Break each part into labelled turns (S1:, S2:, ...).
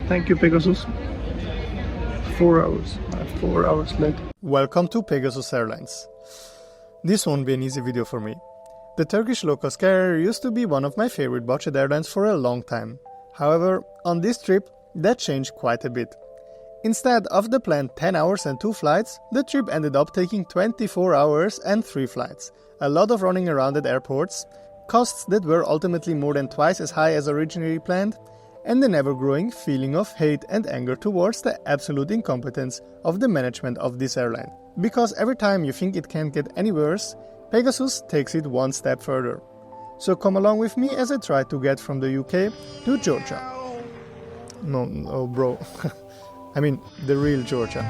S1: Thank you, Pegasus. 4 hours. 4 hours late.
S2: Welcome to Pegasus Airlines. This won't be an easy video for me. The Turkish low-cost carrier used to be one of my favorite budget airlines for a long time. However, on this trip, that changed quite a bit. Instead of the planned 10 hours and 2 flights, the trip ended up taking 24 hours and 3 flights. A lot of running around at airports, costs that were ultimately more than twice as high as originally planned, and the never-growing feeling of hate and anger towards the absolute incompetence of the management of this airline. Because every time you think it can't get any worse, Pegasus takes it one step further. So come along with me as I try to get from the UK to Georgia. No, bro. I mean, the real Georgia.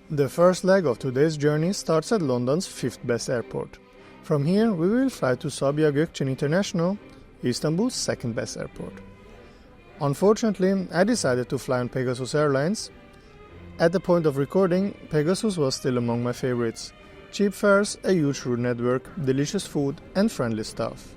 S2: The first leg of today's journey starts at London's 5th best airport. From here, we will fly to Sabiha Gökçen International, Istanbul's 2nd best airport. Unfortunately, I decided to fly on Pegasus Airlines. At the point of recording, Pegasus was still among my favorites. Cheap fares, a huge route network, delicious food, and friendly staff.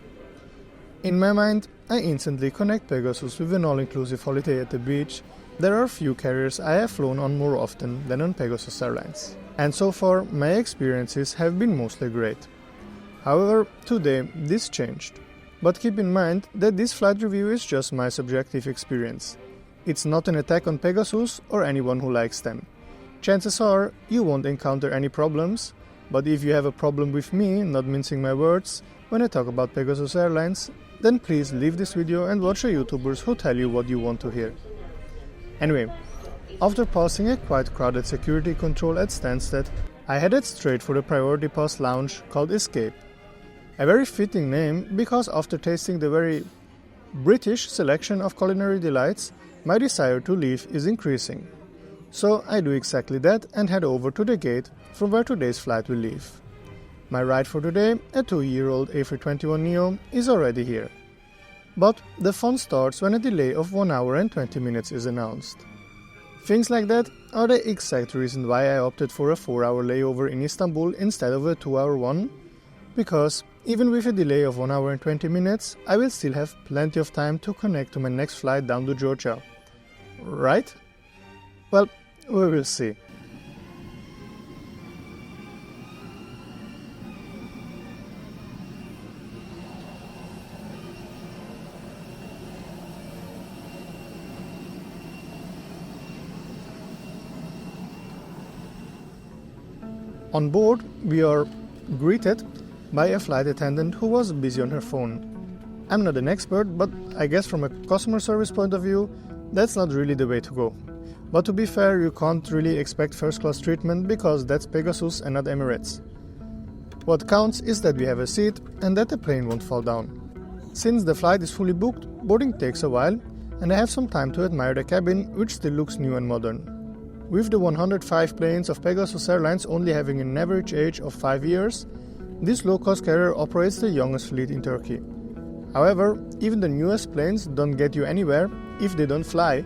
S2: In my mind, I instantly connect Pegasus with an all-inclusive holiday at the beach. There are few carriers I have flown on more often than on Pegasus Airlines. And so far, my experiences have been mostly great. However, today, this changed. But keep in mind that this flight review is just my subjective experience. It's not an attack on Pegasus or anyone who likes them. Chances are you won't encounter any problems, but if you have a problem with me not mincing my words when I talk about Pegasus Airlines, then please leave this video and watch the YouTubers who tell you what you want to hear. Anyway, after passing a quite crowded security control at Stansted, I headed straight for the Priority Pass lounge called Escape. A very fitting name because after tasting the very British selection of culinary delights, my desire to leave is increasing. So I do exactly that and head over to the gate from where today's flight will leave. My ride for today, a 2-year-old A321neo, is already here. But the fun starts when a delay of 1 hour and 20 minutes is announced. Things like that are the exact reason why I opted for a 4-hour layover in Istanbul instead of a 2-hour one, because even with a delay of 1 hour and 20 minutes, I will still have plenty of time to connect to my next flight down to Georgia. Right? Well, we will see. On board, we are greeted by a flight attendant who was busy on her phone. I'm not an expert, but I guess from a customer service point of view, that's not really the way to go. But to be fair, you can't really expect first-class treatment because that's Pegasus and not Emirates. What counts is that we have a seat and that the plane won't fall down. Since the flight is fully booked, boarding takes a while, and I have some time to admire the cabin, which still looks new and modern. With the 105 planes of Pegasus Airlines only having an average age of 5 years, this low-cost carrier operates the youngest fleet in Turkey. However, even the newest planes don't get you anywhere if they don't fly,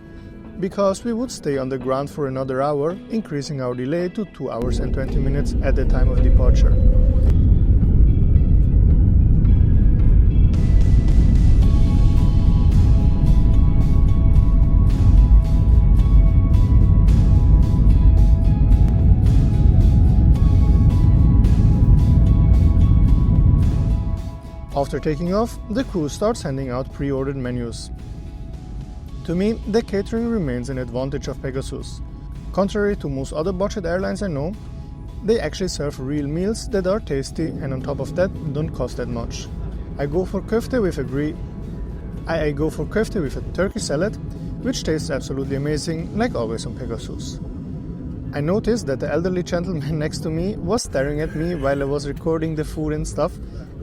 S2: because we would stay on the ground for another hour, increasing our delay to 2 hours and 20 minutes at the time of departure. After taking off, the crew starts handing out pre-ordered menus. To me, the catering remains an advantage of Pegasus. Contrary to most other budget airlines I know, they actually serve real meals that are tasty and on top of that don't cost that much. I go for köfte with a turkey salad, which tastes absolutely amazing, like always on Pegasus. I noticed that the elderly gentleman next to me was staring at me while I was recording the food and stuff,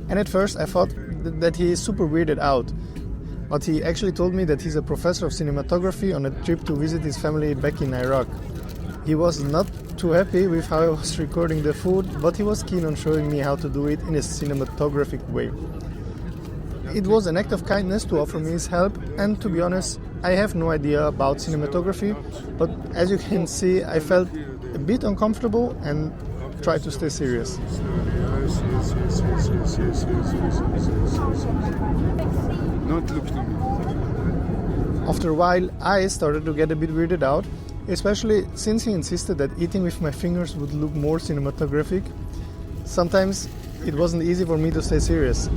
S2: and at first I thought that he is super weirded out. But he actually told me that he's a professor of cinematography on a trip to visit his family back in Iraq. He was not too happy with how I was recording the food, but he was keen on showing me how to do it in a cinematographic way. It was an act of kindness to offer me his help, and to be honest, I have no idea about cinematography, but as you can see, I felt a bit uncomfortable and tried to stay serious.
S3: Not look to me.
S2: After a while, I started to get a bit weirded out, especially since he insisted that eating with my fingers would look more cinematographic. Sometimes it wasn't easy for me to stay serious.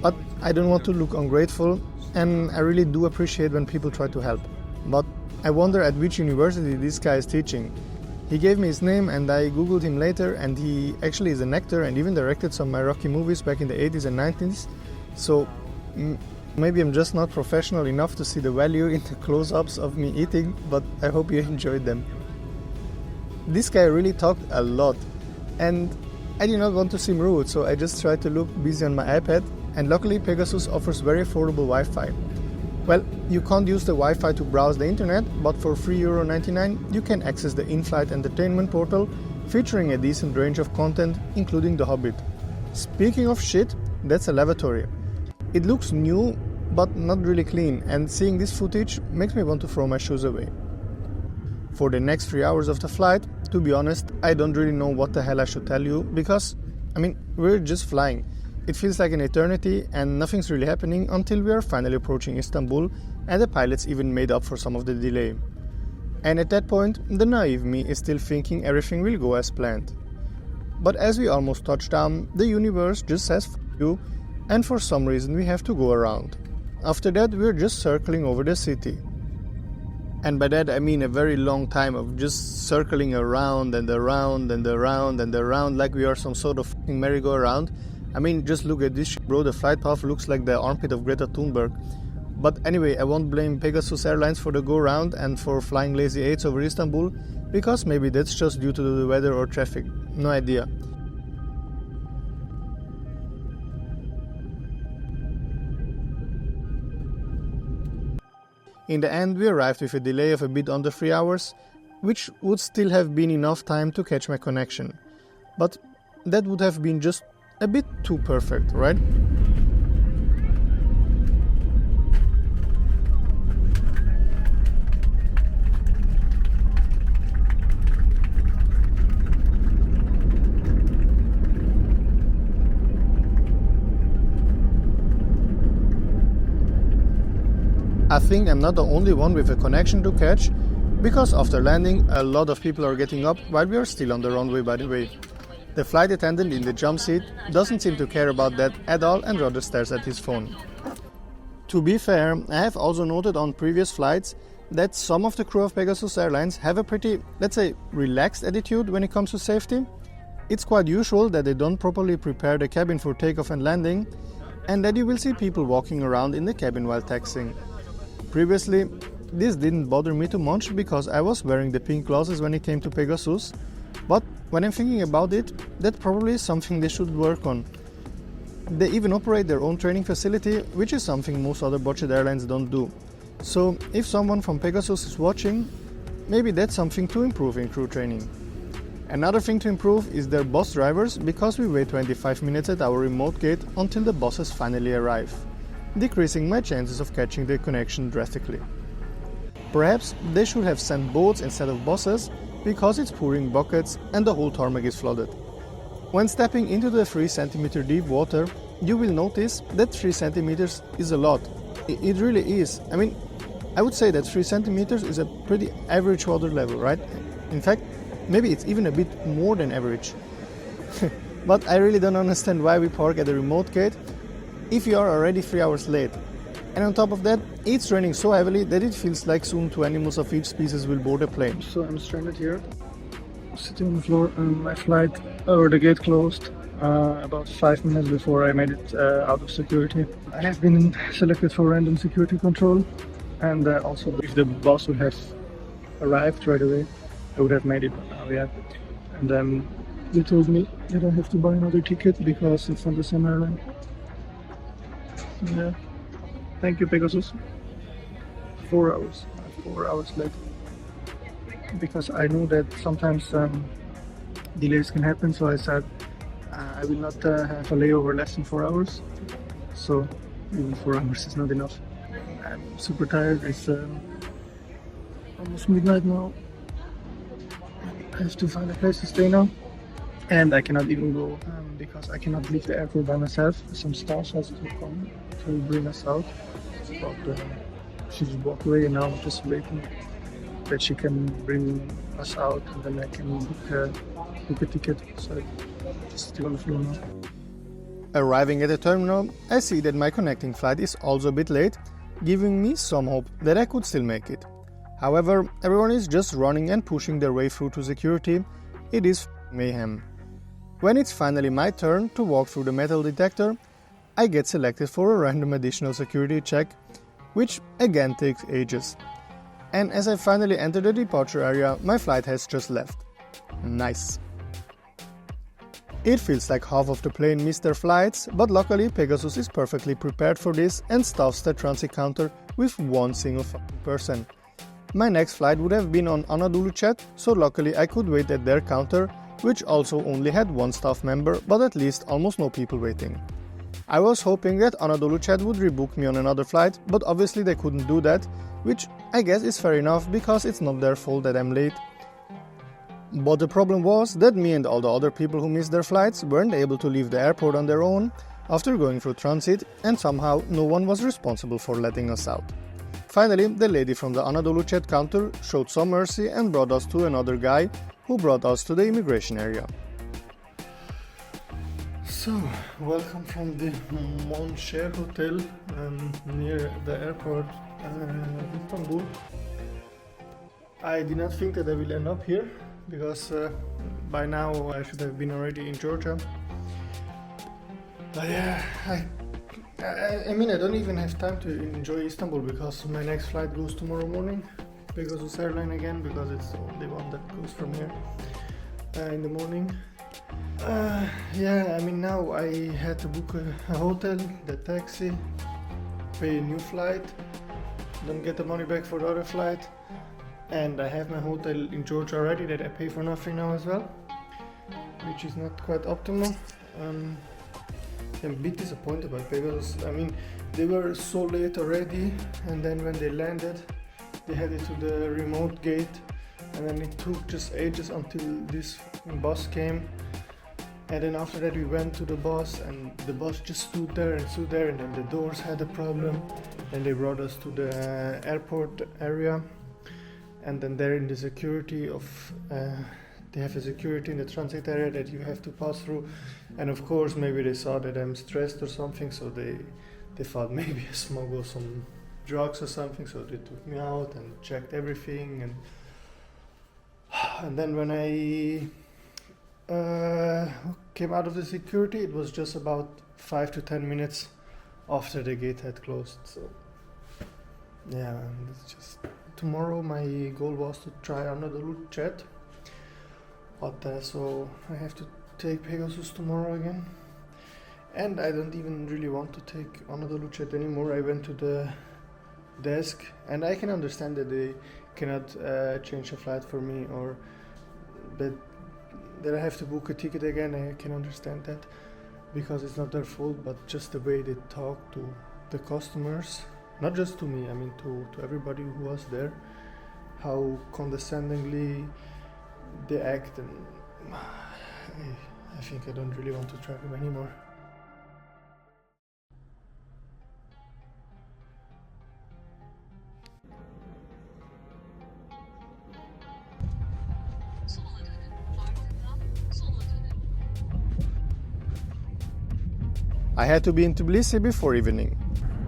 S2: But I don't want to look ungrateful, and I really do appreciate when people try to help. But I wonder at which university this guy is teaching. He gave me his name and I googled him later, and he actually is an actor and even directed some Iraqi movies back in the 80s and 90s. So maybe I'm just not professional enough to see the value in the close-ups of me eating, but I hope you enjoyed them. This guy really talked a lot, and I did not want to seem rude, so I just tried to look busy on my iPad, and luckily Pegasus offers very affordable Wi-Fi. Well, you can't use the Wi-Fi to browse the internet, but for €3.99 you can access the in-flight entertainment portal, featuring a decent range of content, including The Hobbit. Speaking of shit, that's a lavatory. It looks new, but not really clean, and seeing this footage makes me want to throw my shoes away. For the next 3 hours of the flight, to be honest, I don't really know what the hell I should tell you, because, we're just flying. It feels like an eternity and nothing's really happening until we are finally approaching Istanbul, and the pilots even made up for some of the delay. And at that point, the naive me is still thinking everything will go as planned. But as we almost touch down, the universe just says "F you," and for some reason we have to go around. After that, we're just circling over the city. And by that I mean a very long time of just circling around and around and around and around like we are some sort of f***ing merry-go-round. Just look at this shit, bro. The flight path looks like the armpit of Greta Thunberg. But anyway, I won't blame Pegasus Airlines for the go-round and for flying Lazy 8s over Istanbul, because maybe that's just due to the weather or traffic. No idea. In the end, we arrived with a delay of a bit under 3 hours, which would still have been enough time to catch my connection. But that would have been just a bit too perfect, right? I think I'm not the only one with a connection to catch, because after landing, a lot of people are getting up while we are still on the runway, by the way. The flight attendant in the jump seat doesn't seem to care about that at all and rather stares at his phone. To be fair, I have also noted on previous flights that some of the crew of Pegasus Airlines have a pretty, let's say, relaxed attitude when it comes to safety. It's quite usual that they don't properly prepare the cabin for takeoff and landing, and that you will see people walking around in the cabin while taxiing. Previously, this didn't bother me too much because I was wearing the pink glasses when it came to Pegasus, but when I'm thinking about it, that probably is something they should work on. They even operate their own training facility, which is something most other budget airlines don't do. So if someone from Pegasus is watching, maybe that's something to improve in crew training. Another thing to improve is their bus drivers, because we wait 25 minutes at our remote gate until the buses finally arrive, decreasing my chances of catching the connection drastically. Perhaps they should have sent boats instead of buses, because it's pouring buckets and the whole tarmac is flooded. When stepping into the 3 cm deep water, you will notice that 3 cm is a lot. It really is. I would say that 3 cm is a pretty average water level, right? In fact, maybe it's even a bit more than average. But I really don't understand why we park at the remote gate if you are already 3 hours late. And on top of that, it's raining so heavily that it feels like soon 2 animals of each species will board a plane.
S1: So I'm stranded here, sitting on the floor, and my flight over the gate closed about 5 minutes before I made it out of security. I have been selected for random security control, and also if the bus would have arrived right away, I would have made it. And then they told me that I have to buy another ticket because it's on the same airline. Yeah. Thank you, Pegasus. 4 hours. 4 hours late. Because I knew that sometimes delays can happen, so I said I will not have a layover less than 4 hours, so even 4 hours is not enough. I'm super tired. It's almost midnight now. I have to find a place to stay now, and I cannot even go because I cannot leave the airport by myself. Some staff has to come to bring us out, but she just walked away, and now I'm just waiting that she can bring us out, and then I can book a ticket. So I'm just still on the floor now.
S2: Arriving at the terminal, I see that my connecting flight is also a bit late, giving me some hope that I could still make it. However, everyone is just running and pushing their way through to security. It is mayhem. When it's finally my turn to walk through the metal detector, I get selected for a random additional security check, which again takes ages. And as I finally enter the departure area, my flight has just left. Nice. It feels like half of the plane missed their flights, but luckily Pegasus is perfectly prepared for this and staffs the transit counter with one single person. My next flight would have been on AnadoluJet, so luckily I could wait at their counter, which also only had one staff member, but at least almost no people waiting. I was hoping that AnadoluJet would rebook me on another flight, but obviously they couldn't do that, which I guess is fair enough because it's not their fault that I'm late. But the problem was that me and all the other people who missed their flights weren't able to leave the airport on their own after going through transit, and somehow no one was responsible for letting us out. Finally, the lady from the AnadoluJet counter showed some mercy and brought us to another guy who brought us to the immigration area. So, welcome from the Monşehir Hotel near the airport in Istanbul. I did not think that I will end up here because by now I should have been already in Georgia. But yeah, I mean I don't even have time to enjoy Istanbul because my next flight goes tomorrow morning, Pegasus Airline again, because it's the only one that goes from here in the morning. Yeah, I mean now I had to book a hotel, the taxi, pay a new flight, then get the money back for the other flight, and I have my hotel in Georgia already that I pay for nothing now as well, which is not quite optimal. I'm a bit disappointed by Pegasus. I mean, they were so late already, and then when they landed, they headed to the remote gate, and then it took just ages until this bus came. And then after that we went to the bus, and the bus just stood there, and then the doors had a problem, and they brought us to the airport area, and then there in the security of they have a security in the transit area that you have to pass through, and of course maybe they saw that I'm stressed or something, so they thought maybe I smuggled some drugs or something, so they took me out and checked everything, and then when I came out of the security, it was just about 5 to 10 minutes after the gate had closed. So yeah, and it's just tomorrow my goal was to try AnadoluJet, but so I have to take Pegasus tomorrow again, and I don't even really want to take AnadoluJet anymore. I went to the desk, and I can understand that they cannot change a flight for me, or that I have to book a ticket again. I can understand that because it's not their fault, but just the way they talk to the customers, not just to me, I mean to everybody who was there, how condescendingly they act, and I think I don't really want to travel anymore. I had to be in Tbilisi before evening.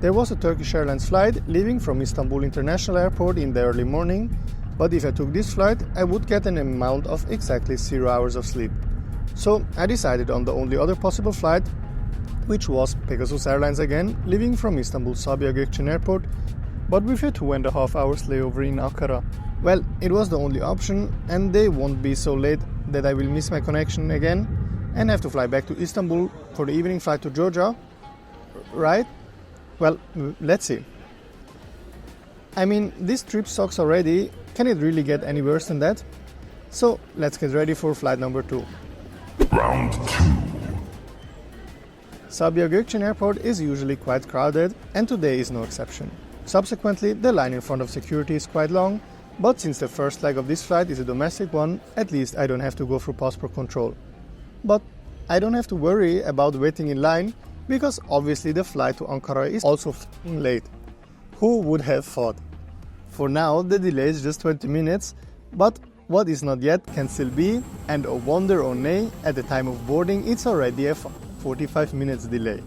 S2: There was a Turkish Airlines flight leaving from Istanbul International Airport in the early morning, but if I took this flight, I would get an amount of exactly 0 hours of sleep. So I decided on the only other possible flight, which was Pegasus Airlines again, leaving from Istanbul Sabiha Gökçen Airport, but with a 2.5 hours layover in Ankara. Well, it was the only option, and they won't be so late that I will miss my connection again and have to fly back to Istanbul for the evening flight to Georgia, right? Well, let's see. I mean, this trip sucks already. Can it really get any worse than that? So let's get ready for flight number 2.
S4: Round 2.
S2: Sabiha Gökçen Airport is usually quite crowded, and today is no exception. Subsequently, the line in front of security is quite long, but since the first leg of this flight is a domestic one, at least I don't have to go through passport control. But I don't have to worry about waiting in line, because obviously the flight to Ankara is also late. Who would have thought? For now, the delay is just 20 minutes, but what is not yet can still be, and oh wonder oh nay, at the time of boarding it's already a 45 minutes delay.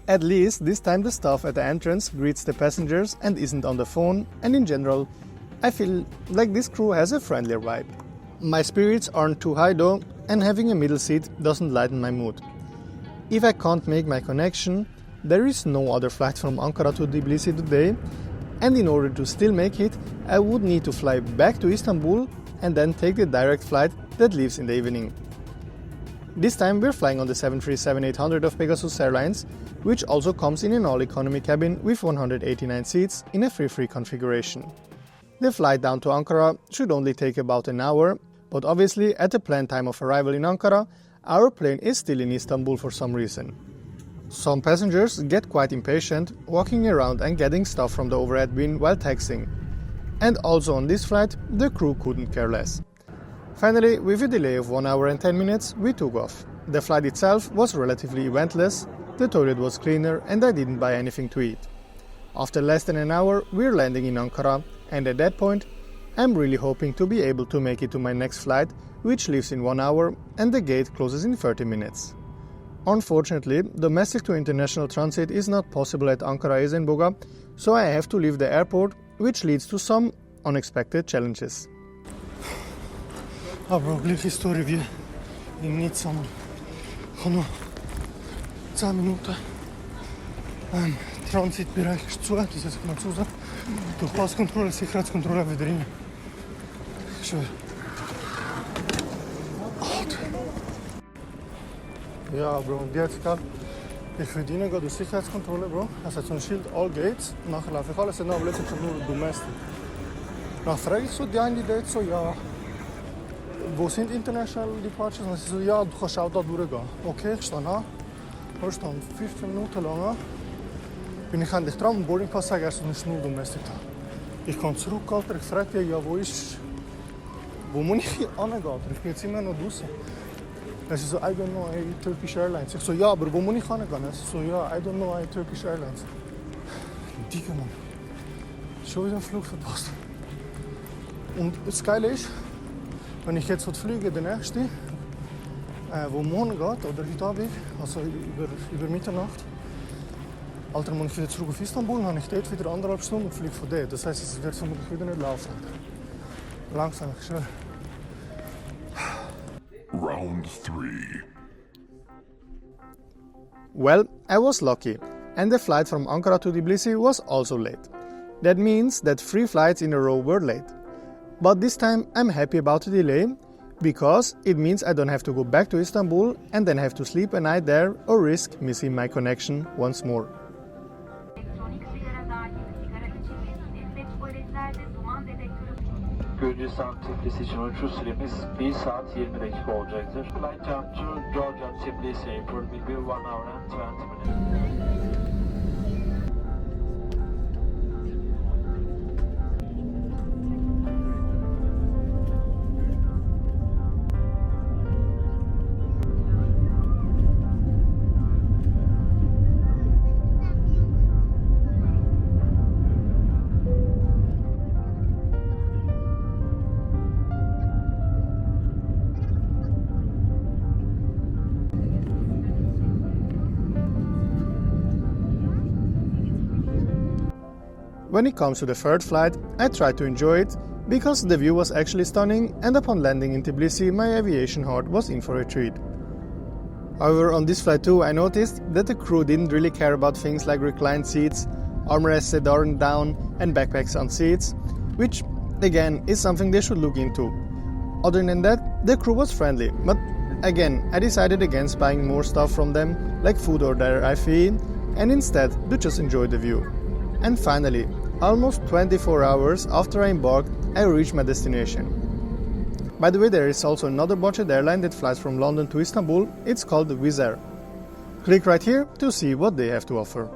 S2: At least this time the staff at the entrance greets the passengers and isn't on the phone, and in general, I feel like this crew has a friendlier vibe. My spirits aren't too high though, and having a middle seat doesn't lighten my mood. If I can't make my connection, there is no other flight from Ankara to Tbilisi today, and in order to still make it, I would need to fly back to Istanbul and then take the direct flight that leaves in the evening. This time we're flying on the 737-800 of Pegasus Airlines, which also comes in an all-economy cabin with 189 seats in a free configuration. The flight down to Ankara should only take about an hour, but obviously at the planned time of arrival in Ankara, our plane is still in Istanbul for some reason. Some passengers get quite impatient, walking around and getting stuff from the overhead bin while taxiing. And also on this flight, the crew couldn't care less. Finally, with a delay of 1 hour and 10 minutes, we took off. The flight itself was relatively eventless, the toilet was cleaner, and I didn't buy anything to eat. After less than an hour, we're landing in Ankara, and at that point, I'm really hoping to be able to make it to my next flight, which leaves in 1 hour, and the gate closes in 30 minutes. Unfortunately, domestic to international transit is not possible at Ankara Esenboga, so I have to leave the airport, which leads to some unexpected challenges.
S1: Glede historie wie in Nizza. Gewoon 10 Minuten. Transitbereich ist zu, das heißt, ich kann zu sagen. Durch Passkontrolle, Sicherheitskontrolle wieder rein. Schön. Ja, Bro, und jetzt gerade, ich will rein, gehe durch Sicherheitskontrolle, Bro. Es hat so ein Schild, all gates. Nachher laufe ich alles, aber letztendlich nur domestic. Dann frage ich so die eine Date so, ja, wo sind international departures? Und sie so, ja, du kannst auch da durchgehen. Okay, ich stehe an. Ich stehe 15 Minuten lang. Bin ich endlich dran, im Boarding Pass sage erst eine Schnur domestic da. Ich komme zurück, Alter, ich frage die, ja, wo muss ich hier hingehen? Ich bin jetzt immer noch draußen. Sie so, I don't know, Turkish Airlines. Ich so, ja, aber wo muss ich hingehen? Sie so, ja, I don't know, Turkish Airlines. Digga, Mann. Schon wieder einen Flug verpasst. Und das Geile ist, wenn ich jetzt fliege, der nächste, wo morgen geht, oder heute Abend, also über Mitternacht, Alter, muss ich wieder zurück auf Istanbul, dann habe ich dort wieder 1,5 Stunden und fliege von dort. Das heisst, es wird vermutlich wieder nicht laufen. Langsam, ich schwöre.
S4: Round 3.
S2: Well, I was lucky, and the flight from Ankara to Tbilisi was also late. That means that 3 flights in a row were late. But this time I'm happy about the delay, because it means I don't have to go back to Istanbul and then have to sleep a night there or risk missing my connection once more.
S5: Gürcistan Tbilisi için uçuş süremiz 1 saat 20 dakika olacaktır. Flight time to Georgia Tbilisi Airport will be 1 hour and 20 minutes.
S2: When it comes to the third flight, I tried to enjoy it because the view was actually stunning, and upon landing in Tbilisi, my aviation heart was in for a treat. However, on this flight too, I noticed that the crew didn't really care about things like reclined seats, armrests that aren't down, and backpacks on seats, which, again, is something they should look into. Other than that, the crew was friendly, but again, I decided against buying more stuff from them, like food or their IFE, and instead to just enjoy the view. And finally, almost 24 hours after I embarked, I reached my destination. By the way, there is also another budget airline that flies from London to Istanbul. It's called Wizz Air. Click right here to see what they have to offer.